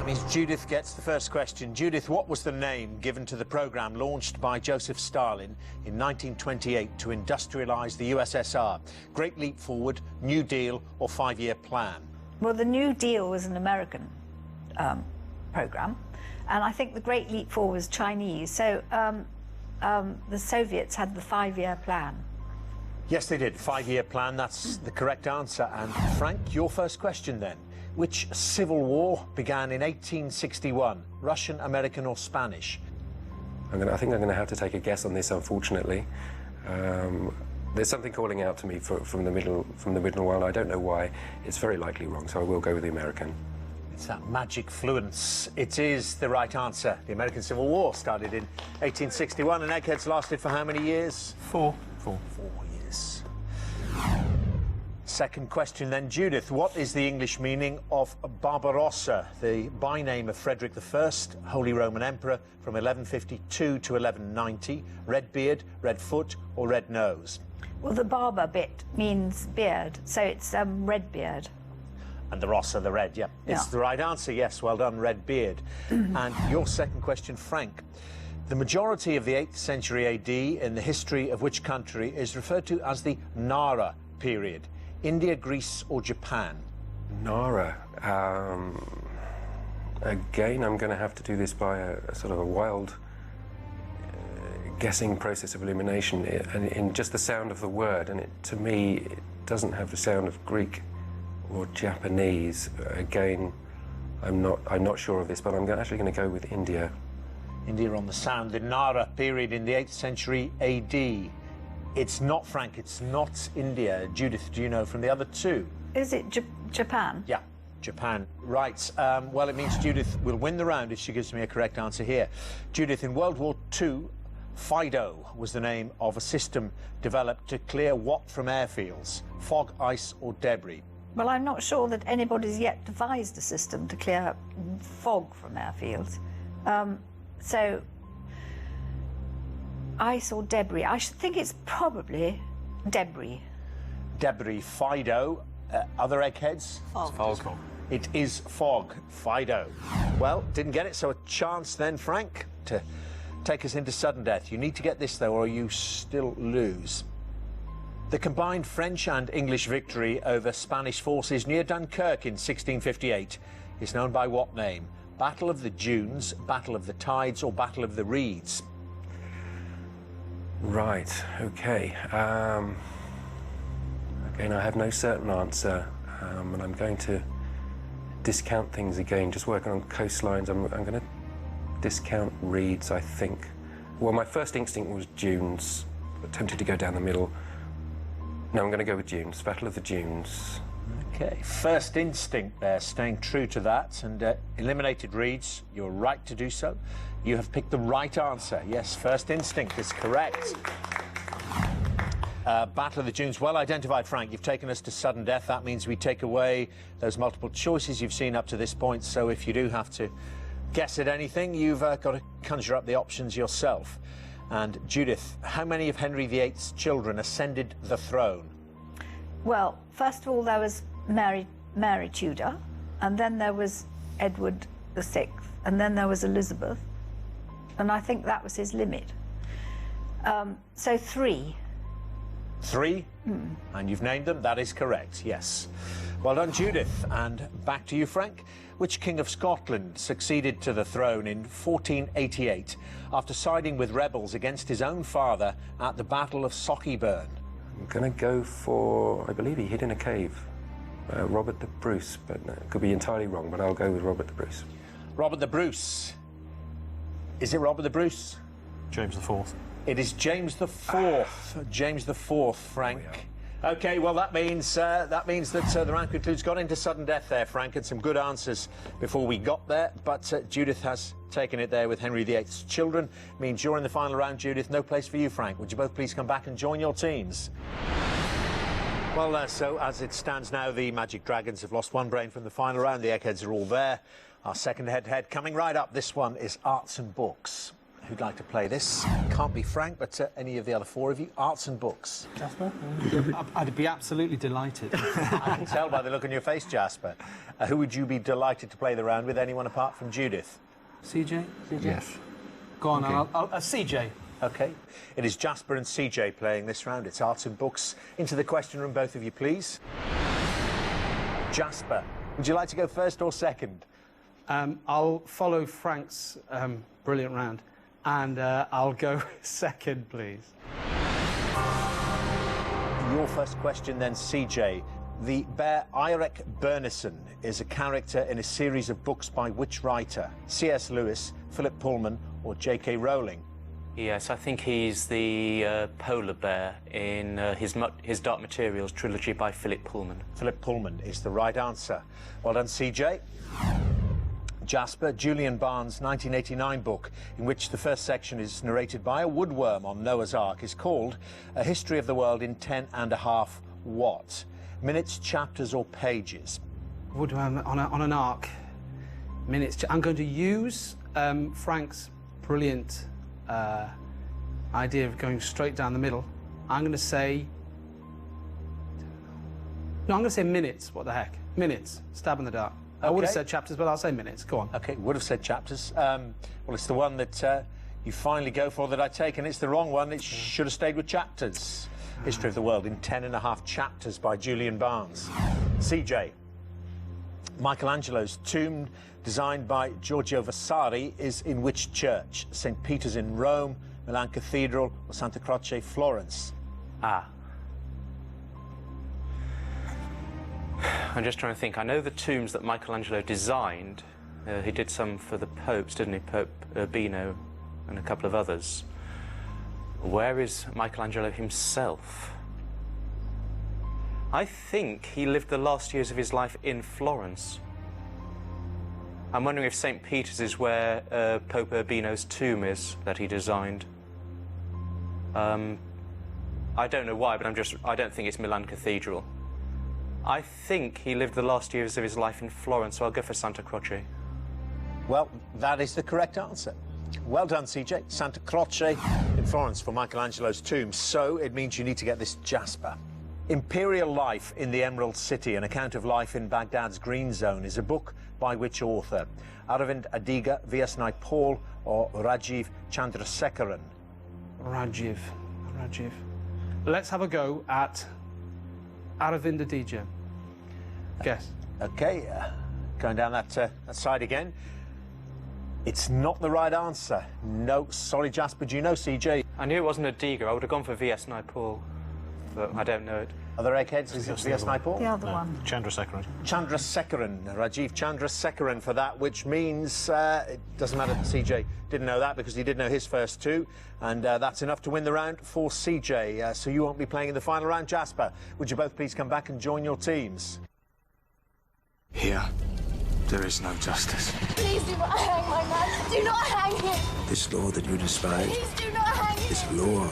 means Judith gets the first question. Judith, what was the name given to the programme launched by Joseph Stalin in 1928 to industrialise the USSR? Great Leap Forward, New Deal or Five-Year Plan? Well, the New Deal was an American programme, and I think the Great Leap Forward was Chinese. So the Soviets had the Five-Year Plan. Yes, they did. Five-Year Plan, that's the correct answer. And Frank, your first question then. Which civil war began in 1861? Russian, American or Spanish? I think I'm going to have to take a guess on this, unfortunately. There's something calling out to me from the middle one. I don't know why. It's very likely wrong, so I will go with the American. It's that magic fluence. It is the right answer. The American Civil War started in 1861, and eggheads lasted for how many years? Four. 4 years. Second question then, Judith. What is the English meaning of Barbarossa, the byname of Frederick I, Holy Roman Emperor from 1152 to 1190? Red beard, red foot or red nose? Well, the Barber bit means beard, so it's red beard. And the Rossa, the red, yeah. It's the right answer, yes, well done, red beard. And your second question, Frank. The majority of the 8th century AD in the history of which country is referred to as the Nara period? India, Greece or Japan? Nara. Again, I'm going to have to do this by a sort of a wild guessing process of elimination, and in just the sound of the word, and to me it doesn't have the sound of Greek or Japanese. Again, I'm not sure of this, but I'm actually going to go with India. India on the sound. The Nara period in the 8th century AD. It's not, Frank, it's not India. Judith, do you know from the other two? Is it Japan? Yeah, Japan. Right. Well, it means Judith will win the round if she gives me a correct answer here. Judith, in World War II, FIDO was the name of a system developed to clear what from airfields? Fog, ice or debris? Well, I'm not sure that anybody's yet devised a system to clear fog from airfields. So, ice or debris? I should think it's probably debris. Debris, FIDO. Other eggheads? Fog. It is fog, FIDO. Well, didn't get it, so a chance then, Frank, to take us into sudden death. You need to get this, though, or you still lose. The combined French and English victory over Spanish forces near Dunkirk in 1658 is known by what name? Battle of the Dunes, Battle of the Tides, or Battle of the Reeds? Right, okay. Again, I have no certain answer, and I'm going to discount things again, just working on coastlines. I'm going to discount reeds, I think. Well, my first instinct was dunes, attempted to go down the middle. No, I'm going to go with dunes, Battle of the Dunes. Okay, first instinct there, staying true to that, and eliminated reeds. You're right to do so. You have picked the right answer. Yes, first instinct is correct. Battle of the Dunes, well identified, Frank. You've taken us to sudden death. That means we take away those multiple choices you've seen up to this point. So if you do have to guess at anything, you've got to conjure up the options yourself. And Judith, how many of Henry VIII's children ascended the throne? Well, first of all, there was Mary Tudor, and then there was Edward VI, and then there was Elizabeth, and I think that was his limit. So 3. 3? And you've named them? That is correct, yes. Well done, Judith. And back to you, Frank. Which King of Scotland succeeded to the throne in 1488 after siding with rebels against his own father at the Battle of Sockyburn? I'm going to go for, I believe he hid in a cave, Robert the Bruce, but it could be entirely wrong, but I'll go with Robert the Bruce. Robert the Bruce. Is it Robert the Bruce? James IV. It is James IV. James IV, Frank. OK, well, that means that the round concludes. Got into sudden death there, Frank, and some good answers before we got there. But Judith has taken it there with Henry VIII's children. Means you're in the final round, Judith. No place for you, Frank. Would you both please come back and join your teams? Well, so as it stands now, the Magic Dragons have lost one brain from the final round. The eggheads are all there. Our second head-to-head coming right up. This one is arts and books. who'd like to play this? Can't be Frank, but any of the other four of you. Arts and books. Jasper? I'd be absolutely delighted. I can tell by the look on your face, Jasper. Who would you be delighted to play the round with? Anyone apart from Judith? CJ? Yes. Go on, Okay. I'll CJ. OK. It is Jasper and CJ playing this round. It's Arts and books. Into the question room, both of you, please. Jasper, would you like to go first or second? I'll follow Frank's brilliant round, and I'll go second, please. Your first question then, CJ. The bear Eirik Bernison is a character in a series of books by which writer? C.S. Lewis, Philip Pullman or J.K. Rowling? Yes, I think he's the polar bear in his Dark Materials trilogy by Philip Pullman. Philip Pullman is the right answer. Well done, CJ. Jasper, Julian Barnes' 1989 book, in which the first section is narrated by a woodworm on Noah's Ark, is called A History of the World in 10.5 what? Minutes, chapters or pages? Woodworm on an arc. Minutes. I'm going to use Frank's brilliant idea of going straight down the middle. I'm going to say... No, I'm going to say minutes. What the heck? Minutes. Stab in the dark. I would have said chapters, but I'll say minutes. Go on. OK, would have said chapters. Well, it's the one that you finally go for that I take, and it's the wrong one. It should have stayed with chapters. History of the World in 10.5 chapters by Julian Barnes. CJ. Michelangelo's tomb, designed by Giorgio Vasari, is in which church? St. Peter's in Rome, Milan Cathedral or Santa Croce, Florence? I'm just trying to think. I know the tombs that Michelangelo designed. He did some for the popes, didn't he? Pope Urbino and a couple of others. Where is Michelangelo himself? I think he lived the last years of his life in Florence. I'm wondering if St. Peter's is where Pope Urbino's tomb is that he designed. I don't know why, but I don't think it's Milan Cathedral. I think he lived the last years of his life in Florence, so I'll go for Santa Croce. Well, that is the correct answer. Well done, CJ. Santa Croce in Florence for Michelangelo's tomb. So it means you need to get this, Jasper. Imperial Life in the Emerald City, an account of life in Baghdad's Green Zone, is a book by which author? Aravind Adiga, V.S. Naipaul or Rajiv Chandrasekaran? Rajiv. Let's have a go at Aravind Adiga. Guess. OK, going down that side again. It's not the right answer. No, sorry, Jasper. Do you know, CJ? I knew it wasn't Adiga. I would have gone for V.S. Naipaul, but I don't know it. Other eggheads? Is it V.S. Naipaul? The other one. Chandrasekaran. Chandrasekaran, Rajiv Chandrasekaran for that, which means it doesn't matter that CJ didn't know that because he did know his first two, and that's enough to win the round for CJ. So you won't be playing in the final round. Jasper, would you both please come back and join your teams? Here, there is no justice. Please do not hang my man. Do not hang him. This law that you despise Please do not hang him. is law